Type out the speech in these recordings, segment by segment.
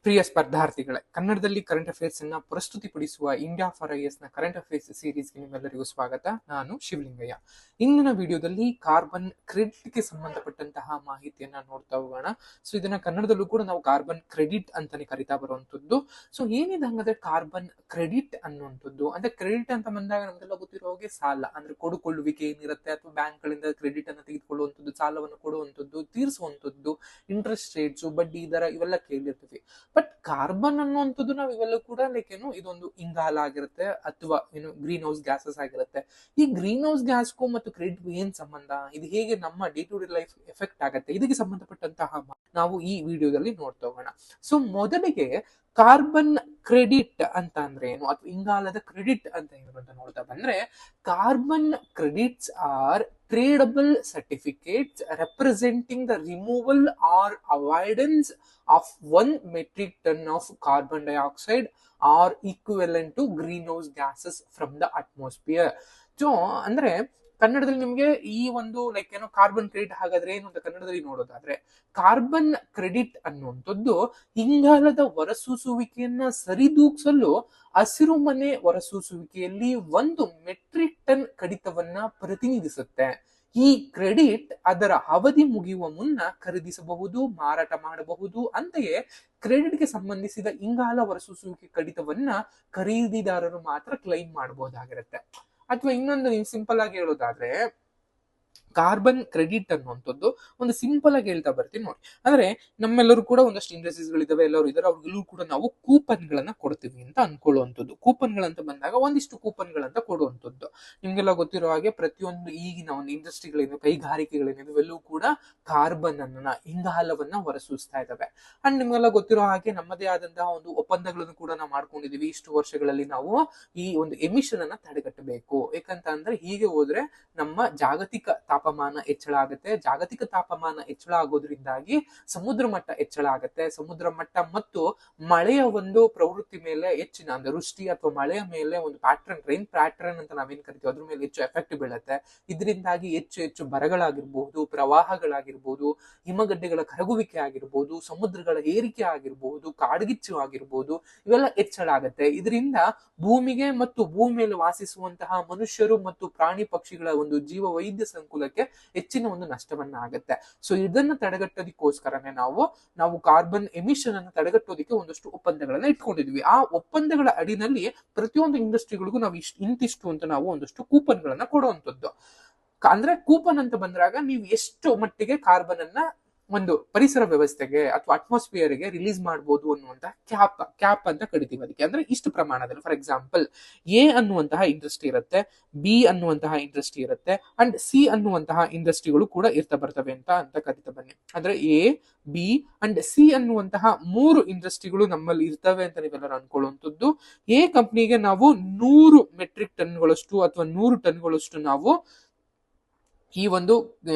ಪ್ರಿಯ ಸ್ಪರ್ಧಾರ್ಥಿಗಳೇ, ಕನ್ನಡದಲ್ಲಿ current affairs ಅನ್ನ ಪ್ರಸ್ತುತಿಪಡಿಸುವ India for IS ನ ಕರೆಂಟ್ ಅಫೇರ್ಸ್ ಸೀರೀಸ್ಗೆ ನಿಮ್ಮೆಲ್ಲರಿಗೂ ಸ್ವಾಗತ. ನಾನು ಶಿವಲಿಂಗಯ್ಯ. ಇಂದಿನ ವಿಡಿಯೋದಲ್ಲಿ ಕಾರ್ಬನ್ ಕ್ರೆಡಿಟ್ ಗೆ ಸಂಬಂಧಪಟ್ಟಂತಹ ಮಾಹಿತಿಯನ್ನ ನೋಡ್ತಾ ಹೋಗೋಣ. ಸೊ ಇದನ್ನ ಕನ್ನಡದಲ್ಲೂ ಕೂಡ ನಾವು ಕಾರ್ಬನ್ ಕ್ರೆಡಿಟ್ ಅಂತಾನೆ ಕರಿತಾ ಬರುವಂತದ್ದು. ಸೊ ಏನಿದೆ ಹಂಗಂದ್ರೆ ಕಾರ್ಬನ್ ಕ್ರೆಡಿಟ್ ಅನ್ನುವಂಥದ್ದು, ಅಂದ್ರೆ ಕ್ರೆಡಿಟ್ ಅಂತ ಬಂದಾಗ ನಮ್ಗೆಲ್ಲ ಗೊತ್ತಿರೋ ಹಾಗೆ ಸಾಲ ಅಂದ್ರೆ ಕೊಡುಕೊಳ್ಳುವಿಕೆ ಏನಿರುತ್ತೆ, ಅಥವಾ ಬ್ಯಾಂಕ್ ಗಳಿಂದ ಕ್ರೆಡಿಟ್ ಅನ್ನು ತೆಗೆದುಕೊಳ್ಳುವಂಥದ್ದು, ಸಾಲವನ್ನು ಕೊಡುವಂಥದ್ದು, ತೀರಿಸುವಂಥದ್ದು, ಇಂಟ್ರೆಸ್ಟ್ ರೇಟ್ಸ್, ಬಡ್ಡಿ ದರ ಇವೆಲ್ಲ ಕೇಳಿರ್ತೀವಿ. ಬಟ್ ಕಾರ್ಬನ್ ಅನ್ನುವಂಥದ್ದು ನಾವು ಇವೆಲ್ಲ ಕೂಡ ಲೈಕ್ ಏನು ಇದೊಂದು ಇಂಗಾಲ ಆಗಿರುತ್ತೆ, ಅಥವಾ ಏನು ಗ್ರೀನ್ ಹೌಸ್ ಗ್ಯಾಸಸ್ ಆಗಿರುತ್ತೆ. ಈ ಗ್ರೀನ್ ಹೌಸ್ ಗ್ಯಾಸ್ಗೂ ಮತ್ತು ಕ್ರೆಡಿಟ್ ಏನ್ ಸಂಬಂಧ, ಇದು ಹೇಗೆ ನಮ್ಮ day to day life effect ಆಗುತ್ತೆ, ಇದಕ್ಕೆ ಸಂಬಂಧಪಟ್ಟಂತಹ ನಾವು ಈ ವಿಡಿಯೋದಲ್ಲಿ ನೋಡ್ತಾ ಹೋಗೋಣ. ಸೊ ಮೊದಲಿಗೆ ಕಾರ್ಬನ್ ಕ್ರೆಡಿಟ್ ಅಂತ ಅಂದ್ರೆ ಏನು, ಅಥವಾ ಇಂಗಾಲದ ಕ್ರೆಡಿಟ್ ಅಂತ ಏನು ಅಂತ ನೋಡ್ತಾ ಬಂದ್ರೆ, carbon credits are tradable certificates representing the removal or avoidance of 1 metric ton of carbon dioxide or equivalent to greenhouse gases from the atmosphere. So ಅಂದ್ರೆ ಕನ್ನಡದಲ್ಲಿ ನಿಮ್ಗೆ ಈ ಒಂದು ಲೈಕ್ ಏನೋ ಕಾರ್ಬನ್ ಕ್ರೆಡಿಟ್ ಹಾಗಾದ್ರೆ ಏನು ಅಂತ ಕನ್ನಡದಲ್ಲಿ ನೋಡೋದಾದ್ರೆ, ಕಾರ್ಬನ್ ಕ್ರೆಡಿಟ್ ಅನ್ನುವಂಥದ್ದು ಇಂಗಾಲದ ಹೊರಸೂಸುವಿಕೆಯನ್ನ ಸರಿದೂಗಿಸಲು ಹಸಿರುಮನೆ ಹೊರಸೂಸುವಿಕೆಯಲ್ಲಿ 1 ಮೆಟ್ರಿಕ್ ಟನ್ ಕಡಿತವನ್ನ ಪ್ರತಿನಿಧಿಸುತ್ತೆ. ಈ ಕ್ರೆಡಿಟ್ ಅದರ ಅವಧಿ ಮುಗಿಯುವ ಮುನ್ನ ಖರೀದಿಸಬಹುದು, ಮಾರಾಟ ಮಾಡಬಹುದು. ಅಂತೆಯೇ ಕ್ರೆಡಿಟ್ಗೆ ಸಂಬಂಧಿಸಿದ ಇಂಗಾಲ ಹೊರಸೂಸುವಿಕೆ ಕಡಿತವನ್ನ ಖರೀದಿದಾರರು ಮಾತ್ರ ಕ್ಲೈಮ್ ಮಾಡಬಹುದಾಗಿರುತ್ತೆ. ಅಥವಾ ಇನ್ನೊಂದು ನೀವು ಸಿಂಪಲ್ ಆಗಿ ಹೇಳೋದಾದ್ರೆ, ಕಾರ್ಬನ್ ಕ್ರೆಡಿಟ್ ಅನ್ನುವಂಥದ್ದು ಒಂದು ಸಿಂಪಲ್ ಆಗಿ ಹೇಳ್ತಾ ಬರ್ತೀನಿ ನೋಡಿ. ಅಂದ್ರೆ ನಮ್ಮೆಲ್ಲರೂ ಕೂಡ ಒಂದಷ್ಟು ಇಂಡಸ್ಟ್ರೀಸ್ ಗಳಿದಾವೆ, ಎಲ್ಲರೂ ಇದಾರೆ, ಅವ್ರಿಗೆಲ್ಲೂ ಕೂಡ ನಾವು ಕೂಪನ್ ಗಳನ್ನ ಕೊಡ್ತೀವಿ ಅಂತ ಅನ್ಕೊಳ್ಳುವಂಥದ್ದು. ಕೂಪನ್ ಗಳಂತ ಬಂದಾಗ ಒಂದಿಷ್ಟು ಕೂಪನ್ ಗಳಂತ ಕೊಡುವಂಥದ್ದು. ನಿಮ್ಗೆಲ್ಲ ಗೊತ್ತಿರೋ ಹಾಗೆ ಪ್ರತಿಯೊಂದು ಈಗಿನ ಒಂದು ಇಂಡಸ್ಟ್ರಿಗಳೇನು, ಕೈಗಾರಿಕೆಗಳೇನಿದೆ, ಇವೆಲ್ಲವೂ ಕೂಡ ಕಾರ್ಬನ್ ಅನ್ನ, ಇಂಗಾಲವನ್ನ ಹೊರಸೂಸ್ತಾ ಇದಾವೆ. ಅಂಡ್ ನಿಮ್ಗೆಲ್ಲ ಗೊತ್ತಿರೋ ಹಾಗೆ ನಮ್ಮದೇ ಆದಂತಹ ಒಂದು ಒಪ್ಪಂದಗಳನ್ನು ಕೂಡ ನಾವು ಮಾಡ್ಕೊಂಡಿದೀವಿ. ಇಷ್ಟು ವರ್ಷಗಳಲ್ಲಿ ನಾವು ಈ ಒಂದು ಎಮಿಷನ್ ಅನ್ನ ತಡೆಗಟ್ಟಬೇಕು. ಯಾಕಂತ ಅಂದ್ರೆ ಹೀಗೆ ಹೋದ್ರೆ ನಮ್ಮ ಜಾಗತಿಕ ತಾಪಮಾನ ಹೆಚ್ಚಳ ಆಗುತ್ತೆ. ಜಾಗತಿಕ ತಾಪಮಾನ ಹೆಚ್ಚಳ ಆಗೋದ್ರಿಂದಾಗಿ ಸಮುದ್ರ ಮಟ್ಟ ಹೆಚ್ಚಳ ಆಗುತ್ತೆ. ಸಮುದ್ರ ಮಟ್ಟ ಮತ್ತು ಮಳೆಯ ಒಂದು ಪ್ರವೃತ್ತಿ ಮೇಲೆ ಹೆಚ್ಚಿನ ಅಂದ್ರೆ ವೃಷ್ಟಿ ಅಥವಾ ಮಳೆಯ ಮೇಲೆ ಒಂದು ಪ್ಯಾಟ್ರನ್, ರೈನ್ ಪ್ಯಾಟ್ರನ್ ಅಂತ ನಾವೇನ್ ಕರಿತೀವಿ, ಅದ್ರ ಮೇಲೆ ಹೆಚ್ಚು ಎಫೆಕ್ಟ್ ಬೀಳುತ್ತೆ. ಇದರಿಂದಾಗಿ ಹೆಚ್ಚು ಬರಗಳಾಗಿರ್ಬಹುದು, ಪ್ರವಾಹಗಳಾಗಿರ್ಬಹುದು, ಹಿಮಗಡ್ಡೆಗಳ ಕರಗುವಿಕೆ ಆಗಿರ್ಬಹುದು, ಸಮುದ್ರಗಳ ಏರಿಕೆ ಆಗಿರ್ಬಹುದು, ಕಾಡ್ಗಿಚ್ಚು ಆಗಿರ್ಬಹುದು, ಇವೆಲ್ಲ ಹೆಚ್ಚಳ ಆಗುತ್ತೆ. ಇದರಿಂದ ಭೂಮಿಗೆ ಮತ್ತು ಭೂಮಿ ಮೇಲೆ ವಾಸಿಸುವಂತಹ ಮನುಷ್ಯರು ಮತ್ತು ಪ್ರಾಣಿ ಪಕ್ಷಿಗಳ ಒಂದು ಜೀವ ವೈದ್ಯ ಸಂಕುಲಕ್ಕೆ ಹೆಚ್ಚಿನ ಒಂದು ನಷ್ಟವನ್ನ ಆಗುತ್ತೆ. ಸೊ ಇದನ್ನ ತಡೆಗಟ್ಟೋದಕ್ಕೋಸ್ಕರನೇ ನಾವು ಕಾರ್ಬನ್ ಎಮಿಷನ್ ಅನ್ನು ತಡೆಗಟ್ಟೋದಕ್ಕೆ ಒಂದಷ್ಟು ಒಪ್ಪಂದಗಳನ್ನ ಇಟ್ಕೊಂಡಿದ್ವಿ. ಆ ಒಪ್ಪಂದಗಳ ಅಡಿನಲ್ಲಿ ಪ್ರತಿಯೊಂದು ಇಂಡಸ್ಟ್ರಿಗಳಿಗೂ ನಾವು ಇಂತಿಷ್ಟು ಅಂತ ನಾವು ಒಂದಷ್ಟು ಕೂಪನ್ ಗಳನ್ನ ಕೊಡುವಂಥದ್ದು. ಅಂದ್ರೆ ಕೂಪನ್ ಅಂತ ಬಂದಾಗ ನೀವು ಎಷ್ಟು ಮಟ್ಟಿಗೆ ಕಾರ್ಬನ್ ಅನ್ನ ಒಂದು ಪರಿಸರ ವ್ಯವಸ್ಥೆಗೆ ಅಥವಾ ಅಟ್ಮಾಸ್ಫಿಯರ್ ಗೆ ರಿಲೀಸ್ ಮಾಡಬಹುದು ಅನ್ನುವಂತ ಕ್ಯಾಪ್ ಅಂತ ಕರಿತೀವಿ. ಅದಕ್ಕೆ ಅಂದ್ರೆ ಇಷ್ಟು ಪ್ರಮಾಣದಲ್ಲಿ, ಫಾರ್ ಎಕ್ಸಾಂಪಲ್ ಎ ಅನ್ನುವಂತಹ ಇಂಡಸ್ಟ್ರಿ ಇರುತ್ತೆ, ಬಿ ಅನ್ನುವಂತಹ ಇಂಡಸ್ಟ್ರಿ ಇರುತ್ತೆ, ಅಂಡ್ ಸಿ ಅನ್ನುವಂತಹ ಇಂಡಸ್ಟ್ರಿಗಳು ಕೂಡ ಇರ್ತಾ ಬರ್ತವೆ ಅಂತ ಕರಿತಾ ಬನ್ನಿ. ಅಂದ್ರೆ ಎ, ಬಿ ಅಂಡ್ ಸಿ ಅನ್ನುವಂತಹ 3 ಇಂಡಸ್ಟ್ರಿಗಳು ನಮ್ಮಲ್ಲಿ ಇರ್ತವೆ ಅಂತ ನೀವೆಲ್ಲರೂ ಅನ್ಕೊಳ್ಳುವಂಥದ್ದು. ಎ ಕಂಪ್ನಿಗೆ ನಾವು 100 ಮೆಟ್ರಿಕ್ ಟನ್ಗಳಷ್ಟು ಅಥವಾ 100 ಟನ್ಗಳಷ್ಟು ನಾವು ಈ ಒಂದು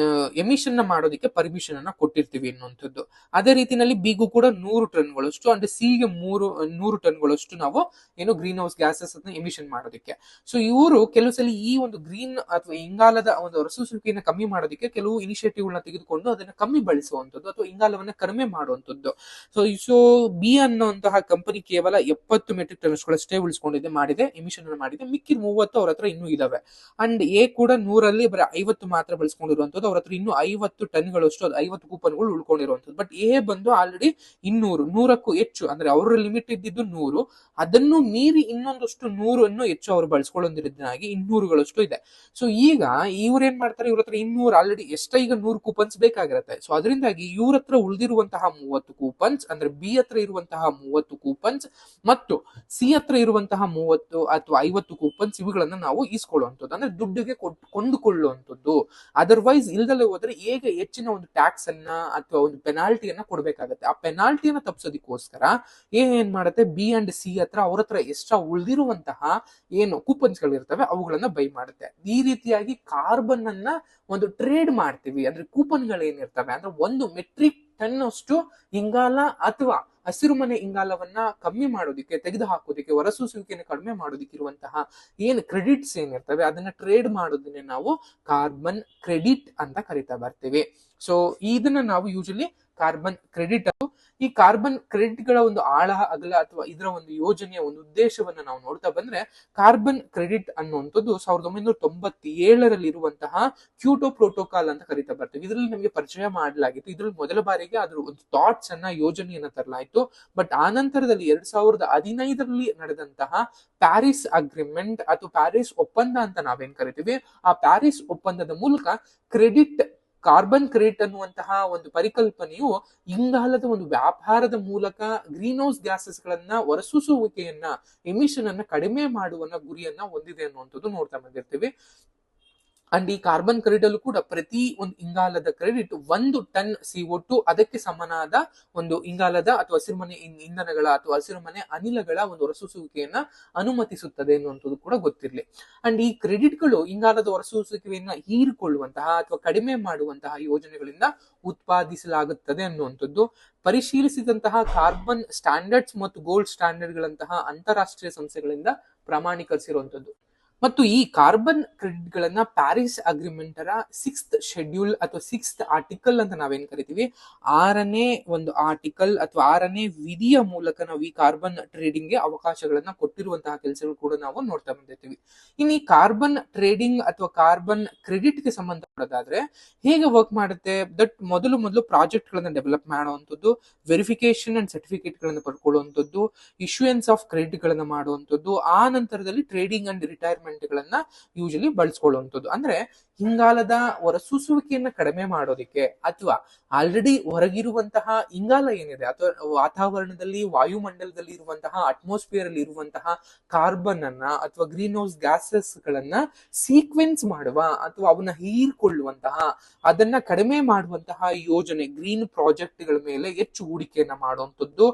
ಎಮಿಷನ್ ನ ಮಾಡೋದಕ್ಕೆ ಪರ್ಮಿಷನ್ ಅನ್ನ ಕೊಟ್ಟಿರ್ತೀವಿ ಅನ್ನುವಂಥದ್ದು. ಅದೇ ರೀತಿನಲ್ಲಿ ಬಿಗೂ ಕೂಡ 100 ಟನ್ಗಳಷ್ಟು ಅಂಡ್ ಸಿಗೆ 100 ಟನ್ಗಳಷ್ಟು ನಾವು ಏನು ಗ್ರೀನ್ ಹೌಸ್ ಗ್ಯಾಸಸ್ ಅನ್ನ ಎಮಿಷನ್ ಮಾಡೋದಕ್ಕೆ. ಸೊ ಇವರು ಕೆಲವು ಸಲ ಈ ಒಂದು ಗ್ರೀನ್ ಅಥವಾ ಇಂಗಾಲದ ಒಂದು ಹೊರಸೂಸುವಿಕೆಯನ್ನು ಕಮ್ಮಿ ಮಾಡೋದಕ್ಕೆ ಕೆಲವು ಇನಿಷಿಯೇಟಿವ್ ಗಳನ್ನ ತೆಗೆದುಕೊಂಡು ಅದನ್ನ ಕಮ್ಮಿ ಬಳಸುವಂಥದ್ದು ಅಥವಾ ಇಂಗಾಲವನ್ನ ಕಡಿಮೆ ಮಾಡುವಂಥದ್ದು. ಸೊ ಬಿ ಅನ್ನುವಂತಹ ಕಂಪನಿ ಕೇವಲ 70 ಮೆಟ್ರಿಕ್ ಟನ್ ಅಷ್ಟೇ ಮಾಡಿದೆ, ಎಮಿಷನ್ ಅನ್ನು ಮಾಡಿದೆ. ಮಿಕ್ಕಿದ 30 ಅವ್ರ ಹತ್ರ ಇನ್ನೂ ಇದಾವೆ. ಅಂಡ್ ಎ ಕೂಡ 100ರಲ್ಲಿ ಬರೀ 50 ಮಾತ್ರ ಬಳಸ್ಕೊಂಡಿರುವಂತದ್ದು. ಅವ್ರ ಹತ್ರ ಇನ್ನು 50 ಟನ್ಗಳಷ್ಟು, 50 ಕೂಪನ್ಗಳು ಉಳ್ಕೊಂಡಿರುವಂತದ್ದು. ಬಟ್ ಎ ಬಂದು ಆಲ್ರೆಡಿ 100ಕ್ಕೂ ಹೆಚ್ಚು, ಅಂದ್ರೆ ಅವರ ಲಿಮಿಟ್ ಇದ್ದಿದ್ದು 100, ಅದನ್ನು ಮೀರಿ ಇನ್ನೊಂದಷ್ಟು 100 ಅನ್ನು ಹೆಚ್ಚು ಅವರು ಬಳಸ್ಕೊಳ್ಳೋದ್ರಿಂದಾಗಿ 200ಗಳಷ್ಟು ಇದೆ. ಸೊ ಈಗ ಇವ್ರು ಏನ್ ಮಾಡ್ತಾರೆ, ಇವ್ರ ಹತ್ರ 200 ಆಲ್ರೆಡಿ ಈಗ 100 ಕೂಪನ್ಸ್ ಬೇಕಾಗಿರುತ್ತೆ. ಸೊ ಅದರಿಂದಾಗಿ ಇವ್ರ ಹತ್ರ ಉಳಿದಿರುವಂತಹ 30 ಕೂಪನ್ಸ್, ಅಂದ್ರೆ ಬಿ ಹತ್ರ ಇರುವಂತಹ 30 ಕೂಪನ್ಸ್ ಮತ್ತು ಸಿ ಹತ್ರ ಇರುವಂತಹ 30 ಅಥವಾ 50 ಕೂಪನ್ಸ್, ಇವುಗಳನ್ನ ನಾವು ಈಸ್ಕೊಳ್ಳುವಂಥದ್ದು, ಅಂದ್ರೆ ದುಡ್ಡಿಗೆ ಕೊಂಡುಕೊಳ್ಳುವಂಥದ್ದು. ಅದರ್ವೈಸ್ ಇಲ್ದಲ್ಲೇ ಹೋದ್ರೆ ಹೇಗೆ ಹೆಚ್ಚಿನ ಒಂದು ಟ್ಯಾಕ್ಸ್ ಅನ್ನ ಅಥವಾ ಒಂದು ಪೆನಾಲ್ಟಿಯನ್ನ ಕೊಡ್ಬೇಕಾಗತ್ತೆ. ಆ ಪೆನಾಲ್ಟಿಯನ್ನ ತಪ್ಪಿಸೋದಕ್ಕೋಸ್ಕರ ಏನ್ ಮಾಡುತ್ತೆ, ಬಿ ಅಂಡ್ ಸಿ ಹತ್ರ ಅವ್ರ ಹತ್ರ ಎಕ್ಸ್ಟ್ರಾ ಉಳಿದಿರುವಂತಹ ಏನು ಕೂಪನ್ಸ್ ಗಳಿರ್ತವೆ ಅವುಗಳನ್ನ ಬೈ ಮಾಡುತ್ತೆ. ಈ ರೀತಿಯಾಗಿ ಕಾರ್ಬನ್ ಅನ್ನ ಒಂದು ಟ್ರೇಡ್ ಮಾಡ್ತೀವಿ. ಅಂದ್ರೆ ಕೂಪನ್ ಗಳು ಏನಿರ್ತವೆ ಅಂದ್ರೆ 1 ಮೆಟ್ರಿಕ್ ಟನ್ ಅಷ್ಟು ಇಂಗಾಲ ಅಥವಾ ಹಸಿರುಮನೆ ಇಂಗಾಲವನ್ನ ಕಮ್ಮಿ ಮಾಡೋದಿಕ್ಕೆ, ತೆಗೆದು ಹಾಕೋದಿಕ್ಕೆ, ಹೊರಸೂಸುವಿಕೆಯನ್ನು ಕಡಿಮೆ ಮಾಡೋದಿಕ್ಕಿರುವಂತಹ ಏನ್ ಕ್ರೆಡಿಟ್ಸ್ ಏನಿರ್ತವೆ ಅದನ್ನ ಟ್ರೇಡ್ ಮಾಡೋದನ್ನೇ ನಾವು ಕಾರ್ಬನ್ ಕ್ರೆಡಿಟ್ ಅಂತ ಕರಿತಾ ಬರ್ತೀವಿ. ಸೊ ಇದನ್ನ ನಾವು ಯೂಶಲಿ ಕಾರ್ಬನ್ ಕ್ರೆಡಿಟ್. ಈ ಕಾರ್ಬನ್ ಕ್ರೆಡಿಟ್ ಗಳ ಒಂದು ಆಳ ಅಗಲ ಅಥವಾ ಇದರ ಒಂದು ಯೋಜನೆಯ ಒಂದು ಉದ್ದೇಶವನ್ನ ನಾವು ನೋಡ್ತಾ ಬಂದ್ರೆ, ಕಾರ್ಬನ್ ಕ್ರೆಡಿಟ್ ಅನ್ನುವಂಥದ್ದು 1997ರಲ್ಲಿ ಇರುವಂತಹ ಕ್ಯೂಟೋ ಪ್ರೋಟೋಕಾಲ್ ಅಂತ ಕರಿತಾ ಬರ್ತೀವಿ. ಇದರಲ್ಲಿ ನಮಗೆ ಪರಿಚಯ ಮಾಡಲಾಗಿತ್ತು. ಇದರಲ್ಲಿ ಮೊದಲ ಬಾರಿಗೆ ಅದ್ರ ಒಂದು ಥಾಟ್ಸ್ ಅನ್ನ ಯೋಜನೆಯನ್ನ ತರಲಾಯಿತು. ಬಟ್ ಆ ನಂತರದಲ್ಲಿ 2015ರಲ್ಲಿ ನಡೆದಂತಹ ಪ್ಯಾರಿಸ್ ಅಗ್ರಿಮೆಂಟ್ ಅಥವಾ ಪ್ಯಾರಿಸ್ ಒಪ್ಪಂದ ಅಂತ ನಾವೇನ್ ಕರಿತೀವಿ, ಆ ಪ್ಯಾರಿಸ್ ಒಪ್ಪಂದದ ಮೂಲಕ ಕಾರ್ಬನ್ ಕ್ರೆಡಿಟ್ ಅನ್ನುವಂತಹ ಒಂದು ಪರಿಕಲ್ಪನೆಯು ಇಂಗಾಲದ ಒಂದು ವ್ಯಾಪಾರದ ಮೂಲಕ ಗ್ರೀನ್ ಹೌಸ್ ಗ್ಯಾಸಸ್ ಗಳನ್ನ ಹೊರಸೂಸುವಿಕೆಯನ್ನ, ಎಮಿಷನ್ ಅನ್ನ ಕಡಿಮೆ ಮಾಡುವ ಗುರಿಯನ್ನ ಹೊಂದಿದೆ ಅನ್ನುವಂಥದ್ದು ನೋಡ್ತಾ ಬಂದಿರ್ತೀವಿ. ಅಂಡ್ ಈ ಕಾರ್ಬನ್ ಕ್ರೆಡಿಟ್ ಅಲ್ಲೂ ಕೂಡ ಪ್ರತಿ ಒಂದು ಇಂಗಾಲದ ಕ್ರೆಡಿಟ್ 1 ಟನ್ CO2 ಅದಕ್ಕೆ ಸಮನಾದ ಒಂದು ಇಂಗಾಲದ ಅಥವಾ ಹಸಿರುಮನೆ ಇಂಧನಗಳ ಅಥವಾ ಹಸಿರುಮನೆ ಅನಿಲಗಳ ಒಂದು ಹೊರಸೂಸುವಿಕೆಯನ್ನ ಅನುಮತಿಸುತ್ತದೆ ಎನ್ನುವಂಥದ್ದು ಕೂಡ ಗೊತ್ತಿರಲಿ. ಅಂಡ್ ಈ ಕ್ರೆಡಿಟ್ಗಳು ಇಂಗಾಲದ ಹೊರಸೂಸುವಿಕೆಯನ್ನ ಹೀರಿಕೊಳ್ಳುವಂತಹ ಅಥವಾ ಕಡಿಮೆ ಮಾಡುವಂತಹ ಯೋಜನೆಗಳಿಂದ ಉತ್ಪಾದಿಸಲಾಗುತ್ತದೆ ಅನ್ನುವಂಥದ್ದು ಪರಿಶೀಲಿಸಿದಂತಹ ಕಾರ್ಬನ್ ಸ್ಟ್ಯಾಂಡರ್ಡ್ಸ್ ಮತ್ತು ಗೋಲ್ಡ್ ಸ್ಟ್ಯಾಂಡರ್ಡ್ ಗಳಂತಹ ಅಂತಾರಾಷ್ಟ್ರೀಯ ಸಂಸ್ಥೆಗಳಿಂದ ಪ್ರಮಾಣೀಕರಿಸಿರುವಂತದ್ದು. ಮತ್ತು ಈ ಕಾರ್ಬನ್ ಕ್ರೆಡಿಟ್ ಗಳನ್ನ ಪ್ಯಾರಿಸ್ ಅಗ್ರಿಮೆಂಟ್ ರ 6th ಶೆಡ್ಯೂಲ್ ಅಥವಾ 6th ಆರ್ಟಿಕಲ್ ಅಂತ ನಾವೇನ್ ಕರಿತೀವಿ, 6ನೇ ಒಂದು ಆರ್ಟಿಕಲ್ ಅಥವಾ 6ನೇ ವಿಧಿಯ ಮೂಲಕ ನಾವು ಈ ಕಾರ್ಬನ್ ಟ್ರೇಡಿಂಗ್ ಗೆ ಅವಕಾಶಗಳನ್ನ ಕೊಟ್ಟಿರುವಂತಹ ಕೆಲಸಗಳು ಕೂಡ ನಾವು ನೋಡ್ತಾ ಬಂದಿರ್ತೀವಿ. ಇನ್ನು ಈ ಕಾರ್ಬನ್ ಟ್ರೇಡಿಂಗ್ ಅಥವಾ ಕಾರ್ಬನ್ ಕ್ರೆಡಿಟ್ ಗೆ ಸಂಬಂಧಪಡೋದಾದ್ರೆ ಹೇಗೆ ವರ್ಕ್ ಮಾಡುತ್ತೆ, ದಟ್ ಮೊದಲು ಪ್ರಾಜೆಕ್ಟ್ ಗಳನ್ನ ಡೆವಲಪ್ ಮಾಡುವಂಥದ್ದು, ವೆರಿಫಿಕೇಶನ್ ಅಂಡ್ ಸರ್ಟಿಫಿಕೇಟ್ ಗಳನ್ನ ಪಡ್ಕೊಳ್ಳುವಂಥದ್ದು, ಇಶ್ಯೂಯನ್ಸ್ ಆಫ್ ಕ್ರೆಡಿಟ್ ಗಳನ್ನ ಮಾಡುವಂಥದ್ದು, ಆ ನಂತರದಲ್ಲಿ ಟ್ರೇಡಿಂಗ್ ಅಂಡ್ ರಿಟೈರ್ಮೆಂಟ್ ಗಳನ್ನ ಯೂಶಲಿ ಬಳಸ್ಕೊಳ್ಳುವಂಥದ್ದು. ಅಂದ್ರೆ ಇಂಗಾಲದ ಹೊರಸೂಸುವಿಕೆಯನ್ನ ಕಡಿಮೆ ಮಾಡೋದಿಕ್ಕೆ ಅಥವಾ ಆಲ್ರೆಡಿ ಹೊರಗಿರುವಂತಹ ಇಂಗಾಲ ಏನಿದೆ ಅಥವಾ ವಾತಾವರಣದಲ್ಲಿ ವಾಯುಮಂಡಲದಲ್ಲಿ ಇರುವಂತಹ ಅಟ್ಮಾಸ್ಫಿಯರ್ ಅಲ್ಲಿ ಇರುವಂತಹ ಕಾರ್ಬನ್ ಅನ್ನ ಅಥವಾ ಗ್ರೀನ್ ಹೌಸ್ ಗ್ಯಾಸಸ್ ಗಳನ್ನ ಸೀಕ್ವೆನ್ಸ್ ಮಾಡುವ ಅಥವಾ ಅವನ್ನ ಹೀರ್ಕೊಳ್ಳುವಂತಹ, ಅದನ್ನ ಕಡಿಮೆ ಮಾಡುವಂತಹ ಯೋಜನೆ ಗ್ರೀನ್ ಪ್ರಾಜೆಕ್ಟ್ ಗಳ ಮೇಲೆ ಹೆಚ್ಚು ಹೂಡಿಕೆಯನ್ನ ಮಾಡುವಂಥದ್ದು,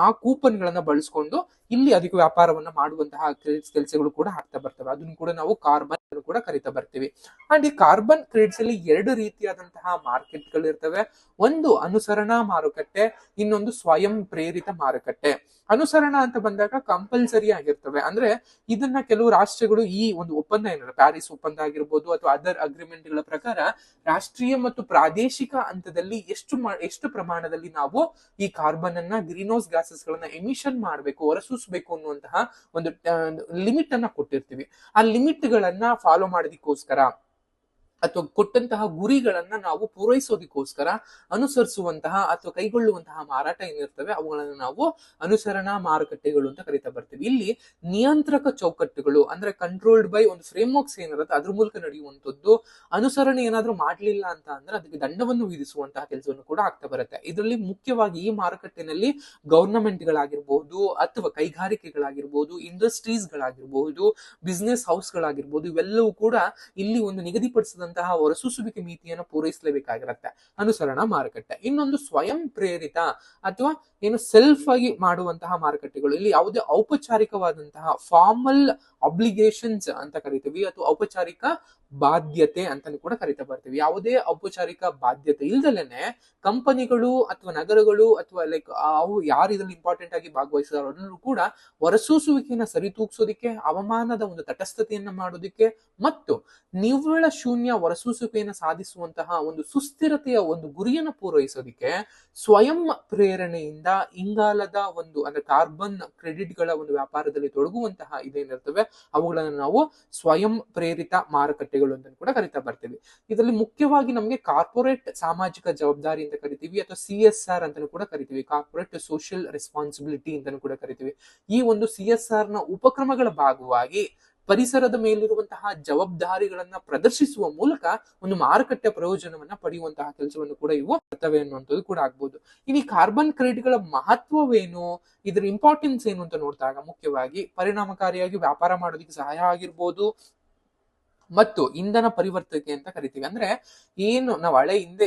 ಆ ಕೂಪನ್ ಗಳನ್ನ ಬಳಸ್ಕೊಂಡು ಇಲ್ಲಿ ಅದಕ್ಕೆ ವ್ಯಾಪಾರವನ್ನ ಮಾಡುವಂತಹ ಕೆಲಸಗಳು ಕೂಡ ಆಗ್ತಾ ಬರ್ತವೆ. ಅದನ್ನು ಕೂಡ ನಾವು ಕಾರ್ಬನ್ ಕೂಡ ಕರಿತಾ ಬರ್ತೀವಿ. ಅಂಡ್ ಈ ಕಾರ್ಬನ್ ಕ್ರೆಡಿಟ್ಸ್ ಅಲ್ಲಿ 2 ರೀತಿಯಾದಂತಹ ಮಾರ್ಕೆಟ್ ಗಳು ಇರ್ತವೆ. ಒಂದು ಅನುಸರಣಾ ಮಾರುಕಟ್ಟೆ, ಇನ್ನೊಂದು ಸ್ವಯಂ ಪ್ರೇರಿತ ಮಾರುಕಟ್ಟೆ. ಅನುಸರಣ ಅಂತ ಬಂದಾಗ ಕಂಪಲ್ಸರಿ ಆಗಿರ್ತವೆ. ಅಂದ್ರೆ ಇದನ್ನ ಕೆಲವು ರಾಷ್ಟ್ರಗಳು ಈ ಒಂದು ಒಪ್ಪಂದ ಏನಿದೆ, ಪ್ಯಾರಿಸ್ ಒಪ್ಪಂದ ಆಗಿರ್ಬೋದು ಅಥವಾ ಅದರ್ ಅಗ್ರಿಮೆಂಟ್ ಗಳ ಪ್ರಕಾರ ರಾಷ್ಟ್ರೀಯ ಮತ್ತು ಪ್ರಾದೇಶಿಕ ಹಂತದಲ್ಲಿ ಎಷ್ಟು ಪ್ರಮಾಣದಲ್ಲಿ ನಾವು ಈ ಕಾರ್ಬನ್ ಅನ್ನ ಗ್ರೀನ್ ಹೌಸ್ ಗ್ಯಾಸಸ್ ಗಳನ್ನ ಎಮಿಷನ್ ಮಾಡಬೇಕು, ಹೊರಸೂಸಬೇಕು ಅನ್ನುವಂತಹ ಒಂದು ಲಿಮಿಟ್ ಅನ್ನ ಕೊಟ್ಟಿರ್ತೀವಿ. ಆ ಲಿಮಿಟ್ ಗಳನ್ನ ಫಾಲೋ ಮಾಡೋದಕ್ಕೋಸ್ಕರ ಅಥವಾ ಕೊಟ್ಟಂತಹ ಗುರಿಗಳನ್ನ ನಾವು ಪೂರೈಸೋದಕ್ಕೋಸ್ಕರ ಅನುಸರಿಸುವಂತಹ ಅಥವಾ ಕೈಗೊಳ್ಳುವಂತಹ ಮಾರಾಟ ಏನಿರ್ತವೆ ಅವುಗಳನ್ನ ನಾವು ಅನುಸರಣಾ ಮಾರುಕಟ್ಟೆಗಳು ಅಂತ ಕರಿತಾ ಬರ್ತೀವಿ. ಇಲ್ಲಿ ನಿಯಂತ್ರಕ ಚೌಕಟ್ಟುಗಳು ಅಂದ್ರೆ ಕಂಟ್ರೋಲ್ಡ್ ಬೈ ಒಂದು ಫ್ರೇಮ್ ವರ್ಕ್ಸ್ ಏನಿರುತ್ತೆ ಅದ್ರ ಮೂಲಕ ನಡೆಯುವಂತದ್ದು. ಅನುಸರಣೆ ಏನಾದ್ರೂ ಮಾಡ್ಲಿಲ್ಲ ಅಂತ ಅಂದ್ರೆ ಅದಕ್ಕೆ ದಂಡವನ್ನು ವಿಧಿಸುವಂತಹ ಕೆಲಸವನ್ನು ಕೂಡ ಆಗ್ತಾ ಬರುತ್ತೆ. ಇದರಲ್ಲಿ ಮುಖ್ಯವಾಗಿ ಈ ಮಾರುಕಟ್ಟೆನಲ್ಲಿ ಗವರ್ನಮೆಂಟ್ ಗಳಾಗಿರ್ಬಹುದು ಅಥವಾ ಕೈಗಾರಿಕೆಗಳಾಗಿರ್ಬಹುದು, ಇಂಡಸ್ಟ್ರೀಸ್ ಗಳಾಗಿರ್ಬಹುದು, ಬಿಸ್ನೆಸ್ ಹೌಸ್ ಗಳಾಗಿರ್ಬಹುದು, ಇವೆಲ್ಲವೂ ಕೂಡ ಇಲ್ಲಿ ಒಂದು ನಿಗದಿಪಡಿಸಿದ ಹೊರಸೂಸುವಿಕೆ ಮಿತಿಯನ್ನು ಪೂರೈಸಲೇಬೇಕಾಗಿರುತ್ತೆ ಅನುಸರಣಾ ಮಾರುಕಟ್ಟೆ. ಇನ್ನೊಂದು ಸ್ವಯಂ ಪ್ರೇರಿತ ಅಥವಾ ಏನು ಸೆಲ್ಫ್ ಆಗಿ ಮಾಡುವಂತಹ ಮಾರುಕಟ್ಟೆಗಳು. ಇಲ್ಲಿ ಯಾವುದೇ ಔಪಚಾರಿಕವಾದಂತಹ ಫಾರ್ಮಲ್ ಅಬ್ಲಿಗೇಷನ್ಸ್ ಅಂತ ಕರಿತೀವಿ ಅಥವಾ ಔಪಚಾರಿಕ ಬಾಧ್ಯತೆ ಅಂತಾನು ಕೂಡ ಕರಿತಾ ಬರ್ತೀವಿ. ಯಾವುದೇ ಔಪಚಾರಿಕ ಬಾಧ್ಯತೆ ಇಲ್ದಲೇನೆ ಕಂಪನಿಗಳು ಅಥವಾ ನಗರಗಳು ಅಥವಾ ಅವು ಯಾರು ಇದರಲ್ಲಿ ಇಂಪಾರ್ಟೆಂಟ್ ಆಗಿ ಭಾಗವಹಿಸಿದ್ರು ಕೂಡ ಹೊರಸೂಸುವಿಕೆಯನ್ನ ಸರಿತೂಗಿಸೋದಿಕ್ಕೆ, ಹವಾಮಾನದ ಒಂದು ತಟಸ್ಥತೆಯನ್ನ ಮಾಡೋದಿಕ್ಕೆ ಮತ್ತು ನಿವ್ವಳ ಶೂನ್ಯ ಹೊರಸೂಸುವಿಕೆಯನ್ನು ಸಾಧಿಸುವಂತಹ ಒಂದು ಸುಸ್ಥಿರತೆಯ ಒಂದು ಗುರಿಯನ್ನು ಪೂರೈಸೋದಿಕ್ಕೆ ಸ್ವಯಂ ಪ್ರೇರಣೆಯಿಂದ ಇಂಗಾಲದ ಒಂದು ಅಂದ್ರೆ ಕಾರ್ಬನ್ ಕ್ರೆಡಿಟ್ ಗಳ ಒಂದು ವ್ಯಾಪಾರದಲ್ಲಿ ತೊಡಗುವಂತಹ ಇದೇನಿರ್ತವೆ ಅವುಗಳನ್ನು ನಾವು ಸ್ವಯಂ ಪ್ರೇರಿತ ಮಾರುಕಟ್ಟೆಗಳು ಅಂತ ಕೂಡ ಕರಿತಾ ಬರ್ತೀವಿ. ಇದರಲ್ಲಿ ಮುಖ್ಯವಾಗಿ ನಮಗೆ ಕಾರ್ಪೊರೇಟ್ ಸಾಮಾಜಿಕ ಜವಾಬ್ದಾರಿ ಅಂತ ಕರಿತೀವಿ ಅಥವಾ CSR ಅಂತಾನು ಕೂಡ ಕರಿತೀವಿ, ಕಾರ್ಪೊರೇಟ್ ಸೋಷಿಯಲ್ ರೆಸ್ಪಾನ್ಸಿಬಿಲಿಟಿ ಅಂತಾನು ಕೂಡ ಕರಿತೀವಿ. ಈ ಒಂದು CSR ನ ಉಪಕ್ರಮಗಳ ಭಾಗವಾಗಿ ಪರಿಸರದ ಮೇಲಿರುವಂತಹ ಜವಾಬ್ದಾರಿಗಳನ್ನ ಪ್ರದರ್ಶಿಸುವ ಮೂಲಕ ಒಂದು ಮಾರುಕಟ್ಟೆ ಪ್ರಯೋಜನವನ್ನ ಪಡೆಯುವಂತಹ ಕೆಲಸವನ್ನು ಕೂಡ ಇವು ಬರ್ತವೆ ಅನ್ನುವಂಥದ್ದು ಕೂಡ ಆಗ್ಬಹುದು. ಇನ್ನು ಕಾರ್ಬನ್ ಕ್ರೆಡಿಟ್ ಗಳ ಮಹತ್ವವೇನು, ಇದರ ಇಂಪಾರ್ಟೆನ್ಸ್ ಏನು ಅಂತ ನೋಡಿದಾಗ ಮುಖ್ಯವಾಗಿ ಪರಿಣಾಮಕಾರಿಯಾಗಿ ವ್ಯಾಪಾರ ಮಾಡೋದಕ್ಕೆ ಸಹಾಯ ಆಗಿರ್ಬೋದು ಮತ್ತು ಇಂಧನ ಪರಿವರ್ತನೆ ಅಂತ ಕರಿತೀವಿ. ಅಂದ್ರೆ ಏನು ನಾವು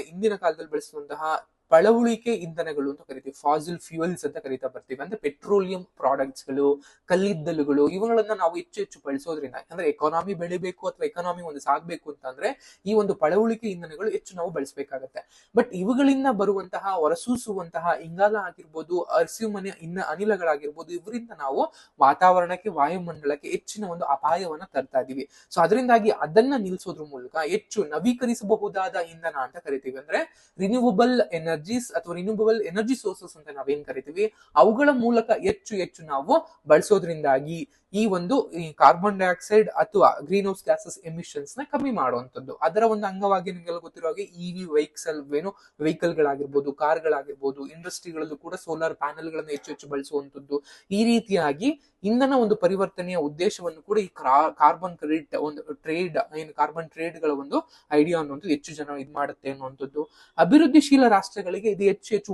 ಹಿಂದಿನ ಕಾಲದಲ್ಲಿ ಬಳಸುವಂತಹ ಪಳವಳಿಕೆ ಇಂಧನಗಳು ಅಂತ ಕರಿತೀವಿ, ಫಾಸಿಲ್ ಫ್ಯೂಯಲ್ಸ್ ಅಂತ ಕರಿತಾ ಬರ್ತೀವಿ. ಅಂದ್ರೆ ಪೆಟ್ರೋಲಿಯಂ ಪ್ರಾಡಕ್ಟ್ಸ್ ಗಳು, ಕಲ್ಲಿದ್ದಲುಗಳು ಇವುಗಳನ್ನ ನಾವು ಹೆಚ್ಚು ಬಳಸೋದ್ರಿಂದ ಅಂದ್ರೆ ಎಕಾನಮಿ ಬೆಳಿಬೇಕು ಅಥವಾ ಎಕಾನಮಿ ಒಂದು ಸಾಗಬೇಕು ಅಂತಂದ್ರೆ ಈ ಒಂದು ಪಳವಳಿಕೆ ಇಂಧನಗಳು ಹೆಚ್ಚು ನಾವು ಬಳಸಬೇಕಾಗತ್ತೆ. ಬಟ್ ಇವುಗಳಿಂದ ಬರುವಂತಹ ಹೊರಸೂಸುವಂತಹ ಇಂಗಾಲ ಆಗಿರ್ಬೋದು, ಹಸಿರುಮನೆ ಅನಿಲಗಳಾಗಿರ್ಬೋದು, ಇವರಿಂದ ನಾವು ವಾತಾವರಣಕ್ಕೆ, ವಾಯುಮಂಡಲಕ್ಕೆ ಹೆಚ್ಚಿನ ಒಂದು ಅಪಾಯವನ್ನ ತರ್ತಾ ಇದೀವಿ. ಸೊ ಅದರಿಂದಾಗಿ ಅದನ್ನ ನಿಲ್ಸೋದ್ರ ಮೂಲಕ ಹೆಚ್ಚು ನವೀಕರಿಸಬಹುದಾದ ಇಂಧನ ಅಂತ ಕರಿತೀವಿ, ಅಂದ್ರೆ ರಿನ್ಯೂವಬಲ್ ಎನರ್ಜಿ ಎನರ್ಜೀಸ್ ಅಥವಾ ರಿನ್ಯೂಬಲ್ ಎನರ್ಜಿ ಸೋರ್ಸಸ್ ಅಂತ ನಾವೇನ್ ಕರಿತೀವಿ, ಅವುಗಳ ಮೂಲಕ ಹೆಚ್ಚು ನಾವು ಬಳಸೋದ್ರಿಂದಾಗಿ ಈ ಕಾರ್ಬನ್ ಡೈಆಕ್ಸೈಡ್ ಅಥವಾ ಗ್ರೀನ್ ಹೌಸ್ ಗ್ಯಾಸಸ್ ಎಮಿಷನ್ಸ್ ನ ಕಮ್ಮಿ ಮಾಡುವಂತದ್ದು. ಅದರ ಒಂದು ಅಂಗವಾಗಿ ನಿಮಗೆಲ್ಲ ಗೊತ್ತಿರೋ ಹಾಗೆ ಇವಿ ವೆಹಿಕಲ್ ಗಳಾಗಿರ್ಬೋದು, ಕಾರ್ ಗಳಾಗಿರ್ಬೋದು, ಇಂಡಸ್ಟ್ರಿಗಳಲ್ಲೂ ಕೂಡ ಸೋಲಾರ್ ಪ್ಯಾನೆಲ್ ಗಳನ್ನ ಹೆಚ್ಚು ಬಳಸುವಂತದ್ದು. ಈ ರೀತಿಯಾಗಿ ಇಂಧನ ಒಂದು ಪರಿವರ್ತನೆಯ ಉದ್ದೇಶವನ್ನು ಕೂಡ ಈ ಕಾರ್ಬನ್ ಕ್ರೆಡಿಟ್ ಒಂದು ಕಾರ್ಬನ್ ಟ್ರೇಡ್ ಗಳ ಒಂದು ಐಡಿಯಾ ಅನ್ನುವಂಥದ್ದು ಹೆಚ್ಚು ಜನ ಮಾಡುತ್ತೆ ಅನ್ನುವಂಥದ್ದು. ಅಭಿವೃದ್ಧಿಶೀಲ ರಾಷ್ಟ್ರಗಳಿಗೆ ಇದು ಹೆಚ್ಚು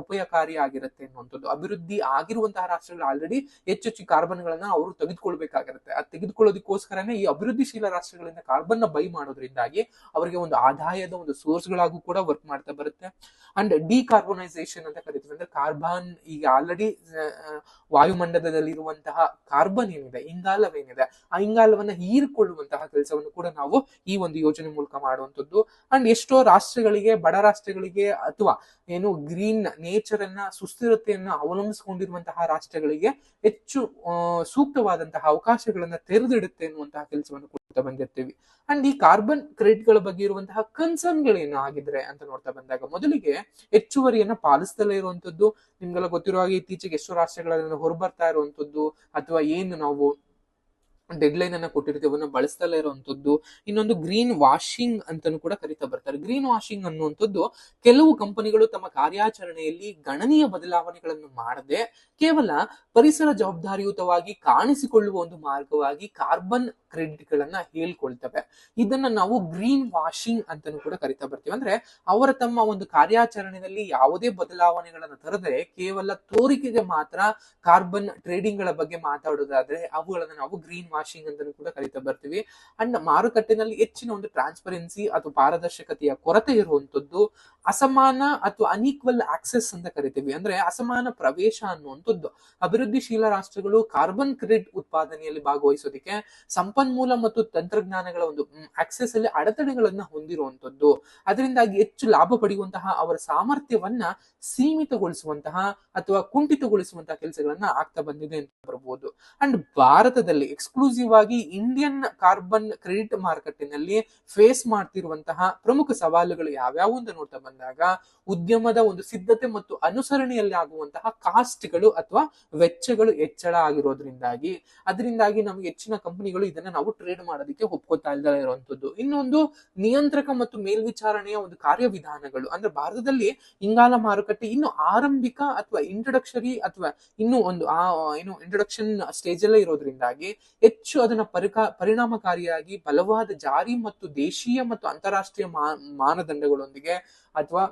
ಉಪಯೋಗಕಾರಿ ಆಗಿರುತ್ತೆ ಅನ್ನುವಂಥದ್ದು. ಅಭಿವೃದ್ಧಿ ಆಗಿರುವಂತಹ ರಾಷ್ಟ್ರಗಳು ಆಲ್ರೆಡಿ ಹೆಚ್ಚು ಕಾರ್ಬನ್ ಗಳನ್ನ ಅವರು ತೆಗೆದುಕೊಳ್ಬೇಕಾಗಿರುತ್ತೆ. ಅದು ತೆಗೆದುಕೊಳ್ಳೋದಕ್ಕೋಸ್ಕರನೇ ಈ ಅಭಿವೃದ್ಧಿಶೀಲ ರಾಷ್ಟ್ರಗಳಿಂದ ಕಾರ್ಬನ್ ನ ಬೈ ಮಾಡೋದ್ರಿಂದಾಗಿ ಅವರಿಗೆ ಒಂದು ಆದಾಯದ ಒಂದು ಸೋರ್ಸ್ ಗಳಾಗೂ ಕೂಡ ವರ್ಕ್ ಮಾಡ್ತಾ ಬರುತ್ತೆ. ಅಂಡ್ ಡಿಕಾರ್ಬನೈಸೇಷನ್ ಅಂತ ಕರಿತೀವಿ. ಅಂದ್ರೆ ಕಾರ್ಬನ್ ಈಗ ಆಲ್ರೆಡಿ ವಾಯುಮಂಡಲದಲ್ಲಿರುವಂತಹ ಕಾರ್ಬನ್ ಏನಿದೆ, ಇಂಗಾಲವೇನಿದೆ, ಆ ಇಂಗಾಲವನ್ನ ಹೀರಿಕೊಳ್ಳುವಂತಹ ಕೆಲಸವನ್ನು ಕೂಡ ನಾವು ಈ ಒಂದು ಯೋಜನೆ ಮೂಲಕ ಮಾಡುವಂತದ್ದು. ಅಂಡ್ ಎಷ್ಟೋ ರಾಷ್ಟ್ರಗಳಿಗೆ, ಬಡ ರಾಷ್ಟ್ರಗಳಿಗೆ ಅಥವಾ ಗ್ರೀನ್ ನೇಚರ್ ಅನ್ನ, ಸುಸ್ಥಿರತೆಯನ್ನ ಅವಲಂಬಿಸಿಕೊಂಡಿರುವಂತಹ ರಾಷ್ಟ್ರಗಳಿಗೆ ಹೆಚ್ಚು ಸೂಕ್ತವಾದಂತಹ ಅವಕಾಶಗಳನ್ನ ತೆರೆದಿಡುತ್ತೆ ಅನ್ನುವಂತಹ ಕೆಲಸವನ್ನು ಕೊಡ್ತಾ ಬಂದಿರ್ತೀವಿ. ಅಂಡ್ ಈ ಕಾರ್ಬನ್ ಕ್ರೆಡಿಟ್ ಗಳ ಬಗ್ಗೆ ಇರುವಂತಹ ಕನ್ಸರ್ನ್ ಗಳೇನು ಆಗಿದ್ರೆ ಅಂತ ನೋಡ್ತಾ ಬಂದಾಗ, ಮೊದಲಿಗೆ ಹೆಚ್ಚುವರಿಯನ್ನ ಪಾಲಿಸದಲ್ಲೇ ಇರುವಂತದ್ದು. ನಿಮ್ಗೆಲ್ಲ ಗೊತ್ತಿರುವ ಹಾಗೆ ಇತ್ತೀಚೆಗೆ ಎಷ್ಟೋ ರಾಷ್ಟ್ರಗಳಲ್ಲಿ ಹೊರಬರ್ತಾ ಇರುವಂತದ್ದು, ಅಥವಾ ಏನು ನಾವು ಡೆಡ್ ಲೈನ್ ಅನ್ನ ಕೊಟ್ಟಿರ್ತೀವನ್ನ ಬಳಸ್ತಲೇ ಇರುವಂತದ್ದು. ಇನ್ನೊಂದು ಗ್ರೀನ್ ವಾಷಿಂಗ್ ಅಂತಾನು ಕೂಡ ಕರಿತಾ ಬರ್ತಾರೆ. ಗ್ರೀನ್ ವಾಷಿಂಗ್ ಅನ್ನುವಂಥದ್ದು ಕೆಲವು ಕಂಪನಿಗಳು ತಮ್ಮ ಕಾರ್ಯಾಚರಣೆಯಲ್ಲಿ ಗಣನೀಯ ಬದಲಾವಣೆಗಳನ್ನು ಮಾಡದೆ ಕೇವಲ ಪರಿಸರ ಜವಾಬ್ದಾರಿಯುತವಾಗಿ ಕಾಣಿಸಿಕೊಳ್ಳುವ ಒಂದು ಮಾರ್ಗವಾಗಿ ಕಾರ್ಬನ್ ಕ್ರೆಡಿಟ್ ಗಳನ್ನ ಹೇಳ್ಕೊಳ್ತವೆ. ಇದನ್ನ ನಾವು ಗ್ರೀನ್ ವಾಷಿಂಗ್ ಅಂತಾನು ಕೂಡ ಕರಿತಾ ಬರ್ತೀವಿ. ಅಂದ್ರೆ ಅವರ ತಮ್ಮ ಒಂದು ಕಾರ್ಯಾಚರಣೆಯಲ್ಲಿ ಯಾವುದೇ ಬದಲಾವಣೆಗಳನ್ನ ತರದೆ ಕೇವಲ ತೋರಿಕೆಗೆ ಮಾತ್ರ ಕಾರ್ಬನ್ ಟ್ರೇಡಿಂಗ್ ಗಳ ಬಗ್ಗೆ ಮಾತಾಡೋದಾದ್ರೆ ಅವುಗಳನ್ನ ನಾವು ಗ್ರೀನ್ ವಾಷಿಂಗ್ ಅಂತ ಕೂಡ ಕರಿತಾ ಬರ್ತೀವಿ. ಅಂಡ್ ಮಾರುಕಟ್ಟೆನಲ್ಲಿ ಹೆಚ್ಚಿನ ಒಂದು ಟ್ರಾನ್ಸ್ಪರೆನ್ಸಿ ಅಥವಾ ಪಾರದರ್ಶಕತೆಯ ಕೊರತೆ ಇರುವಂತದ್ದು, ಅಸಮಾನ ಅಥವಾ ಅನ್ಈಕ್ವಲ್ ಆಕ್ಸೆಸ್ ಅಂತ ಕರಿತೀವಿ. ಅಂದ್ರೆ ಅಸಮಾನ ಪ್ರವೇಶ ಅನ್ನುವಂಥದ್ದು. ಅಭಿವೃದ್ಧಿಶೀಲ ರಾಷ್ಟ್ರಗಳು ಕಾರ್ಬನ್ ಕ್ರೆಡಿಟ್ ಉತ್ಪಾದನೆಯಲ್ಲಿ ಭಾಗವಹಿಸೋದಕ್ಕೆ ಸಂಪನ್ಮೂಲ ಮತ್ತು ತಂತ್ರಜ್ಞಾನಗಳ ಒಂದು ಆಕ್ಸೆಸ್ ಅಲ್ಲಿ ಅಡೆತಡೆಗಳನ್ನ ಹೊಂದಿರುವಂತದ್ದು. ಅದರಿಂದಾಗಿ ಹೆಚ್ಚು ಲಾಭ ಪಡೆಯುವಂತಹ ಅವರ ಸಾಮರ್ಥ್ಯವನ್ನ ಸೀಮಿತಗೊಳಿಸುವಂತಹ ಅಥವಾ ಕುಂಠಿತಗೊಳಿಸುವಂತಹ ಕೆಲಸಗಳನ್ನ ಆಗ್ತಾ ಬಂದಿದೆ ಅಂತ ಬರಬಹುದು. ಅಂಡ್ ಭಾರತದಲ್ಲಿ ಎಕ್ಸ್ಕ್ಲೂಸಿವ್ ಆಗಿ ಇಂಡಿಯನ್ ಕಾರ್ಬನ್ ಕ್ರೆಡಿಟ್ ಮಾರುಕಟ್ಟೆನಲ್ಲಿ ಫೇಸ್ ಮಾಡ್ತಿರುವಂತಹ ಪ್ರಮುಖ ಸವಾಲುಗಳು ಯಾವ್ಯಾವು ಅಂತ ನೋಡ್ತಾ ಬಂದಾಗ, ಉದ್ಯಮದ ಒಂದು ಸಿದ್ಧತೆ ಮತ್ತು ಅನುಸರಣೆಯಲ್ಲಿ ಆಗುವಂತಹ ಕಾಸ್ಟ್ಗಳು ಅಥವಾ ವೆಚ್ಚಗಳು ಹೆಚ್ಚಳ ಆಗಿರೋದ್ರಿಂದಾಗಿ ಅದರಿಂದಾಗಿ ನಮ್ಗೆ ಹೆಚ್ಚಿನ ಕಂಪನಿಗಳು ಇದನ್ನ ನಾವು ಟ್ರೇಡ್ ಮಾಡೋದಕ್ಕೆ ಒಪ್ಕೋತಾ ಇಲ್ಲದೆ ಇರುವಂತದ್ದು. ಇನ್ನೊಂದು ನಿಯಂತ್ರಕ ಮತ್ತು ಮೇಲ್ವಿಚಾರಣೆಯ ಒಂದು ಕಾರ್ಯವಿಧಾನಗಳು. ಅಂದ್ರೆ ಭಾರತದಲ್ಲಿ ಇಂಗಾಲ ಮಾರುಕಟ್ಟೆ ಇನ್ನು ಆರಂಭಿಕ ಅಥವಾ ಇಂಟ್ರೊಡಕ್ಷರಿ ಅಥವಾ ಇನ್ನು ಒಂದು ಇಂಟ್ರೊಡಕ್ಷನ್ ಸ್ಟೇಜ್ ಅಲ್ಲೇ ಇರೋದ್ರಿಂದಾಗಿ ಹೆಚ್ಚು ಅದನ್ನ ಪರಿಣಾಮಕಾರಿಯಾಗಿ ಬಲವಾದ ಜಾರಿ ಮತ್ತು ದೇಶೀಯ ಮತ್ತು ಅಂತಾರಾಷ್ಟ್ರೀಯ ಮಾನದಂಡಗಳೊಂದಿಗೆ ಅಥವಾ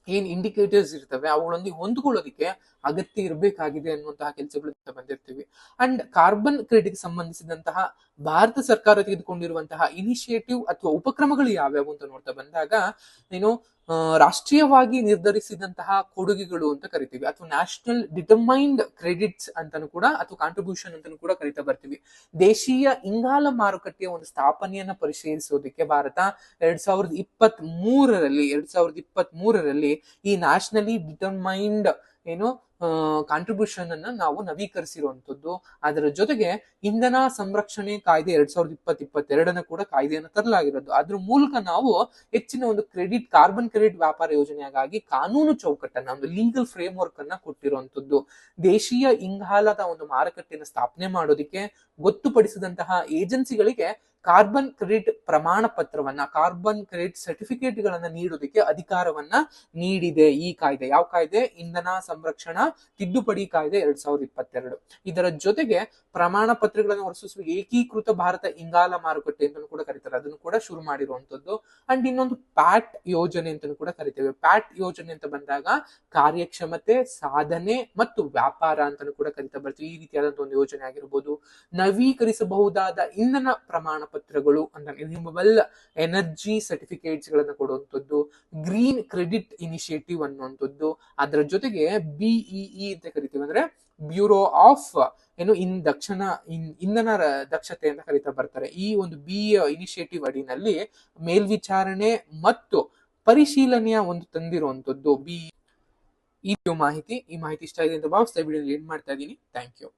ಏನ್ ಇಂಡಿಕೇಟರ್ಸ್ ಇರ್ತವೆ ಅವುಗಳೊಂದಿಗೆ ಹೊಂದ್ಕೊಳ್ಳೋದಿಕ್ಕೆ ಅಗತ್ಯ ಇರಬೇಕಾಗಿದೆ ಅನ್ನುವಂತಹ ಕೆಲಸಗಳು ಬಂದಿರ್ತೀವಿ. ಅಂಡ್ ಕಾರ್ಬನ್ ಕ್ರೆಡಿಟ್ ಸಂಬಂಧಿಸಿದಂತಹ ಭಾರತ ಸರ್ಕಾರ ತೆಗೆದುಕೊಂಡಿರುವಂತಹ ಇನಿಷಿಯೇಟಿವ್ ಅಥವಾ ಉಪಕ್ರಮಗಳು ಯಾವ್ಯಾವು ಅಂತ ನೋಡ್ತಾ ಬಂದಾಗ, ರಾಷ್ಟ್ರೀಯವಾಗಿ ನಿರ್ಧರಿಸಿದಂತಹ ಕೊಡುಗೆಗಳು ಅಂತ ಕರಿತೀವಿ, ಅಥವಾ ನ್ಯಾಷನಲ್ ಡಿಟರ್ಮೈನ್ಡ್ ಕ್ರೆಡಿಟ್ಸ್ ಅಂತಾನು ಕೂಡ ಅಥವಾ ಕಾಂಟ್ರಿಬ್ಯೂಷನ್ ಅಂತಾನು ಕೂಡ ಕರಿತಾ ಬರ್ತೀವಿ. ದೇಶೀಯ ಇಂಗಾಲ ಮಾರುಕಟ್ಟೆಯ ಒಂದು ಸ್ಥಾಪನೆಯನ್ನ ಪರಿಶೀಲಿಸೋದಕ್ಕೆ ಭಾರತ 2023ರಲ್ಲಿ ಈ ನ್ಯಾಷನಲಿ ಡಿಟರ್ಮೈನ್ಡ್ ಕಾಂಟ್ರಿಬ್ಯೂಷನ್ ಅನ್ನ ನಾವು ನವೀಕರಿಸಿರುವಂತದ್ದು. ಅದರ ಜೊತೆಗೆ ಇಂಧನ ಸಂರಕ್ಷಣೆ ಕಾಯ್ದೆ 2022 ಕೂಡ ಕಾಯ್ದೆಯನ್ನು ತರಲಾಗಿರೋದು. ಅದ್ರ ಮೂಲಕ ನಾವು ಹೆಚ್ಚಿನ ಒಂದು ಕಾರ್ಬನ್ ಕ್ರೆಡಿಟ್ ವ್ಯಾಪಾರ ಯೋಜನೆಯಾಗಿ ಕಾನೂನು ಚೌಕಟ್ಟನ್ನ, ಒಂದು ಲೀಗಲ್ ಫ್ರೇಮ್ ವರ್ಕ್ ಅನ್ನ ಕೊಟ್ಟಿರುವಂತದ್ದು. ದೇಶೀಯ ಇಂಗಾಲದ ಒಂದು ಮಾರುಕಟ್ಟೆಯನ್ನು ಸ್ಥಾಪನೆ ಮಾಡೋದಕ್ಕೆ ಗೊತ್ತುಪಡಿಸಿದಂತಹ ಏಜೆನ್ಸಿಗಳಿಗೆ ಕಾರ್ಬನ್ ಕ್ರೆಡಿಟ್ ಪ್ರಮಾಣ ಪತ್ರವನ್ನ, ಕಾರ್ಬನ್ ಕ್ರೆಡಿಟ್ ಸರ್ಟಿಫಿಕೇಟ್ ಗಳನ್ನ ನೀಡೋದಕ್ಕೆ ಅಧಿಕಾರವನ್ನ ನೀಡಿದೆ ಈ ಕಾಯ್ದೆ. ಯಾವ ಕಾಯ್ದೆ? ಇಂಧನ ಸಂರಕ್ಷಣಾ ತಿದ್ದುಪಡಿ ಕಾಯ್ದೆ 2022. ಇದರ ಜೊತೆಗೆ ಪ್ರಮಾಣ ಪತ್ರಗಳನ್ನು ಹೊರಸೂಸುವ ಏಕೀಕೃತ ಭಾರತ ಇಂಗಾಲ ಮಾರುಕಟ್ಟೆ ಅಂತ ಕೂಡ ಕರೀತಾರೆ, ಅದನ್ನು ಕೂಡ ಶುರು ಮಾಡಿರುವಂತದ್ದು. ಅಂಡ್ ಇನ್ನೊಂದು ಪ್ಯಾಟ್ ಯೋಜನೆ ಅಂತ ಕೂಡ ಕರಿತೇವೆ. ಪ್ಯಾಟ್ ಯೋಜನೆ ಅಂತ ಬಂದಾಗ ಕಾರ್ಯಕ್ಷಮತೆ, ಸಾಧನೆ ಮತ್ತು ವ್ಯಾಪಾರ ಅಂತ ಕೂಡ ಕರಿತಾ ಬರ್ತೀವಿ. ಈ ರೀತಿಯಾದಂತಹ ಒಂದು ಯೋಜನೆ ಆಗಿರ್ಬೋದು. ನವೀಕರಿಸಬಹುದಾದ ಇಂಧನ ಪ್ರಮಾಣ ಪತ್ರಗಳು ಅಂತ ರಿನ್ಯೂವಬಲ್ ಎನರ್ಜಿ ಸರ್ಟಿಫಿಕೇಟ್ಸ್ ಗಳನ್ನ ಕೊಡುವಂತದ್ದು, ಗ್ರೀನ್ ಕ್ರೆಡಿಟ್ ಇನಿಷಿಯೇಟಿವ್ ಅನ್ನುವಂಥದ್ದು. ಅದರ ಜೊತೆಗೆ ಬಿಇಇ ಅಂತ ಕರಿತೀವಿ, ಅಂದ್ರೆ ಬ್ಯೂರೋ ಆಫ್ ಇಂಧನ ದಕ್ಷತೆ ಅಂತ ಕರಿತಾ ಬರ್ತಾರೆ. ಈ ಒಂದು ಇನಿಷಿಯೇಟಿವ್ ಅಡಿನಲ್ಲಿ ಮೇಲ್ವಿಚಾರಣೆ ಮತ್ತು ಪರಿಶೀಲನೆಯ ಒಂದು ತಂದಿರುವಂತದ್ದು ಈ ಮಾಹಿತಿ ಇಷ್ಟ ಇದೆ ಅಂತ ಭಾವಿಸ್ತಾ ವಿಡಿಯೋ ಎಂಡ್ ಮಾಡ್ತಾ ಇದ್ದೀನಿ. Thank you.